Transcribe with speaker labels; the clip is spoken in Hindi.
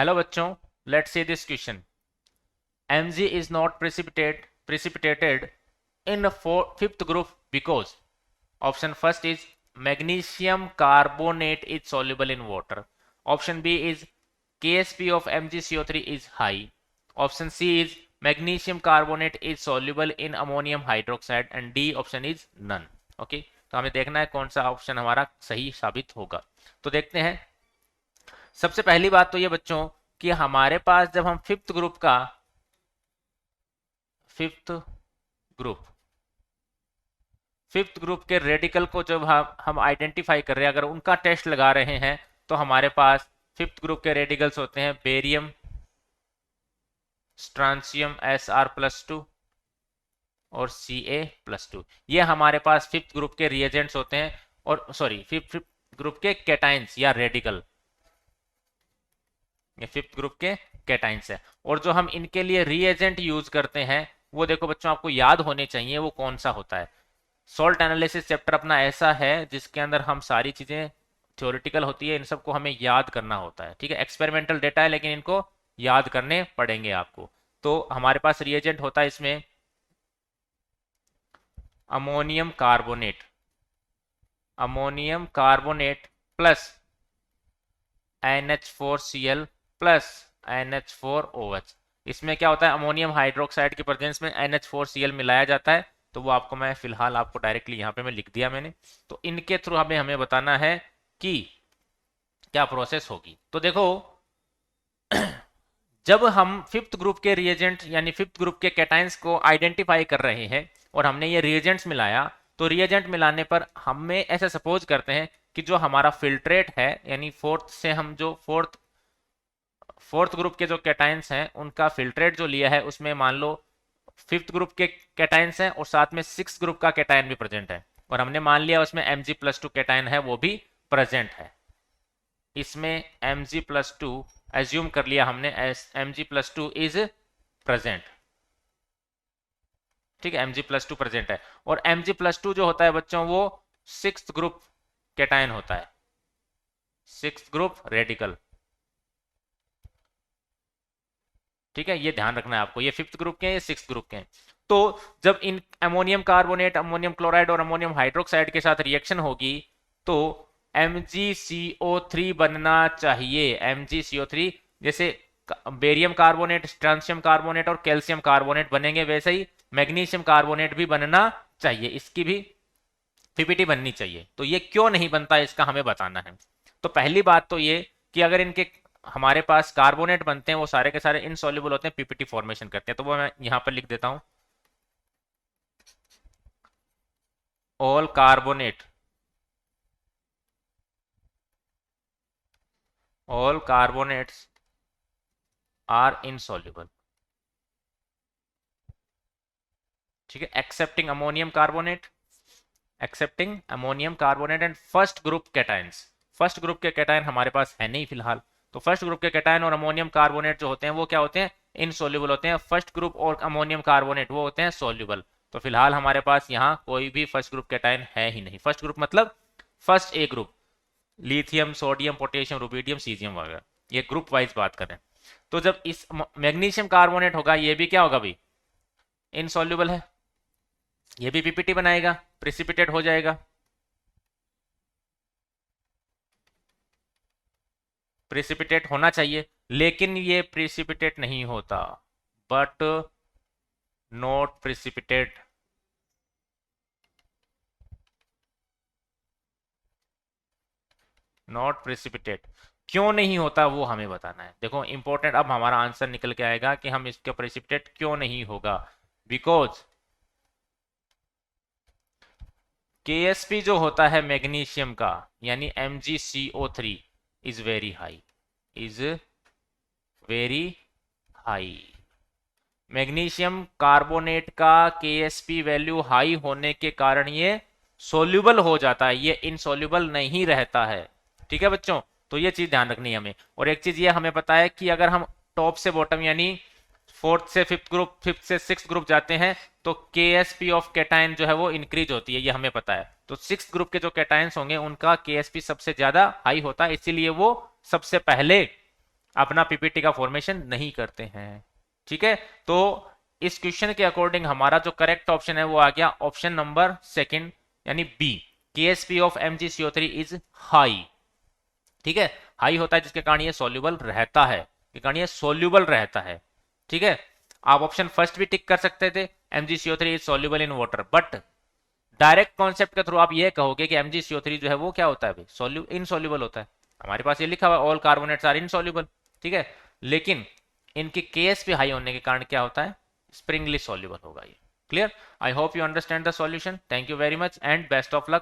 Speaker 1: हेलो बच्चों, let's see this question. Mg is not precipitated in the fifth group because option first is magnesium carbonate is soluble in water. Option B is Ksp of MgCO3 is high. Option C is magnesium carbonate is soluble in ammonium hydroxide and D option is none. Okay, तो हमें देखना है कौन सा ऑप्शन हमारा सही साबित होगा. तो देखते हैं. सबसे पहली बात तो ये बच्चों कि हमारे पास जब हम फिफ्थ ग्रुप फिफ्थ ग्रुप के रेडिकल को जब हम आइडेंटिफाई कर रहे हैं, अगर उनका टेस्ट लगा रहे हैं, तो हमारे पास फिफ्थ ग्रुप के रेडिकल्स होते हैं बेरियम, स्ट्रांसियम Sr+2 और Ca+2. ये हमारे पास फिफ्थ ग्रुप के रिएजेंट्स होते हैं, और सॉरी फिफ्थ ग्रुप के कैटाइंस या रेडिकल, ये फिफ्थ ग्रुप के कैटाइंस है. और जो हम इनके लिए रिएजेंट यूज करते हैं वो देखो बच्चों आपको याद होने चाहिए वो कौन सा होता है. सॉल्ट एनालिसिस चैप्टर अपना ऐसा है जिसके अंदर हम सारी चीजें थ्योरेटिकल होती है, इन सबको हमें याद करना होता है. ठीक है, एक्सपेरिमेंटल डेटा है लेकिन इनको याद करने पड़ेंगे आपको. तो हमारे पास रिएजेंट होता है इसमें ammonium carbonate plus NH4Cl plus NH4OH. इसमें क्या होता है, अमोनियम हाइड्रोक्साइड के प्रेजेंस में NH4Cl मिलाया जाता है. तो वो आपको मैं फिलहाल आपको डायरेक्टली यहाँ पे मैं लिख दिया मैंने. तो इनके थ्रू हमें बताना है कि क्या प्रोसेस होगी. तो देखो जब हम फिफ्थ ग्रुप के रिएजेंट यानी फिफ्थ ग्रुप के कैटाइंस को आइडेंटिफाई कर रहे हैं और हमने ये रिएजेंट्स मिलाया, तो रिएजेंट मिलाने पर हमें ऐसा सपोज करते हैं कि जो हमारा फिल्ट्रेट है यानी फोर्थ से हम जो फोर्थ ग्रुप के जो कैटाइंस हैं उनका फिल्ट्रेट जो लिया है उसमें मान लो फिफ्थ ग्रुप के कैटाइंस हैं और साथ में सिक्स ग्रुप का कैटाइन भी प्रेजेंट है, और हमने मान लिया उसमें Mg+2 कैटाइन है वो भी प्रेजेंट है. इसमें Mg+2 एज्यूम कर लिया हमने, Mg+2 इज प्रेजेंट. ठीक है, Mg+2 प्रेजेंट है. और Mg+2 जो होता है बच्चों वो सिक्स्थ ग्रुप कैटाइन होता है, सिक्स्थ ग्रुप रेडिकल. ठीक है, ये ध्यान रखना है आपको, ये फिफ्थ ग्रुप के हैं, ये सिक्स्थ ग्रुप के हैं. तो जब in ammonium carbonate, ammonium chloride और अमोनियम हाइड्रोक्साइड के साथ रिएक्शन होगी तो MgCO3 बनना चाहिए. MgCO3 जैसे बेरियम कार्बोनेट, स्ट्रांसियम कार्बोनेट और कैल्शियम कार्बोनेट बनेंगे वैसे ही मैग्नीशियम कार्बोनेट भी बनना चाहिए, इसकी भी पीपीटी बननी चाहिए. तो ये क्यों नहीं बनता इसका हमें बताना है. तो पहली बात तो ये कि अगर इनके हमारे पास कार्बोनेट बनते हैं वो सारे के सारे इनसॉल्युबल होते हैं, पीपीटी फॉर्मेशन करते हैं. तो वो मैं यहां पर लिख देता हूं, ऑल कार्बोनेट्स आर इनसॉल्युबल. ठीक है, excepting ammonium carbonate and first group cations. First group के कैटाइन हमारे पास है नहीं फिलहाल, तो फर्स्ट ग्रुप के कैटाइन और अमोनियम कार्बोनेट जो होते हैं वो क्या होते हैं, इनसॉल्युबल होते हैं. फर्स्ट ग्रुप और अमोनियम कार्बोनेट वो होते हैं सॉल्युबल. तो फिलहाल हमारे पास यहाँ कोई भी फर्स्ट ग्रुप कैटाइन है ही नहीं. फर्स्ट ग्रुप मतलब first A group, lithium, sodium, potassium, rubidium, caesium वगैरह, ये ग्रुप वाइज बात कर रहे हैं. तो जब इस मैग्नीशियम कार्बोनेट होगा ये भी क्या होगा भाई, इनसॉल्युबल है, ये भी पीपीटी बनाएगा, प्रेसिपिटेट हो जाएगा. प्रेसिपिटेट होना चाहिए लेकिन ये प्रेसिपिटेट नहीं होता, but not precipitate. Not precipitate क्यों नहीं होता वो हमें बताना है. देखो इंपॉर्टेंट, अब हमारा आंसर निकल के आएगा कि हम इसका प्रेसिपिटेट क्यों नहीं होगा. बिकॉज KSP जो होता है मैग्नीशियम का यानी MgCO3 is very high. Magnesium carbonate का KSP वैल्यू हाई होने के कारण ये सोल्यूबल हो जाता है, ये इनसोल्यूबल नहीं रहता है. ठीक है बच्चों, तो ये चीज ध्यान रखनी है हमें. और एक चीज ये हमें पता है कि अगर हम टॉप से बॉटम यानी फोर्थ से फिफ्थ ग्रुप, फिफ्थ से सिक्स ग्रुप जाते हैं तो KSP ऑफ कैटाइन जो है वो इंक्रीज होती है, ये हमें पता है. तो सिक्स ग्रुप के जो कैटाइंस होंगे उनका KSP सबसे ज्यादा हाई होता है, इसीलिए वो सबसे पहले अपना पीपीटी का फॉर्मेशन नहीं करते हैं। ठीक है, तो इस क्वेश्चन के अकॉर्डिंग हमारा जो करेक्ट ऑप्शन है वो आ गया ऑप्शन नंबर सेकंड यानी B, KSP of MgCO3 is high. ठीक है, हाई होता है जिसके कारण ये सोल्यूबल रहता है, के कारण ये सोल्यूबल रहता है। ठीक है, आप ऑप्शन फर्स्ट भी टिक कर सकते थे, MgCO3 is soluble in water, but direct concept के थ्रू आप ये कहोगे कि MgCO3 जो है वो क्या होता है भाई, इनसोल्यूबल होता है। हमारे पास ये लिखा हुआ है ऑल कार्बोनेट्स आर इनसोल्यूबल। ठीक है, लेकिन इनकी केएसपी हाई होने के कारण क्या होता है, स्प्रिंगली सोल्यूबल होगा ये। Clear? I hope you understand the solution. Thank you very much and best of luck.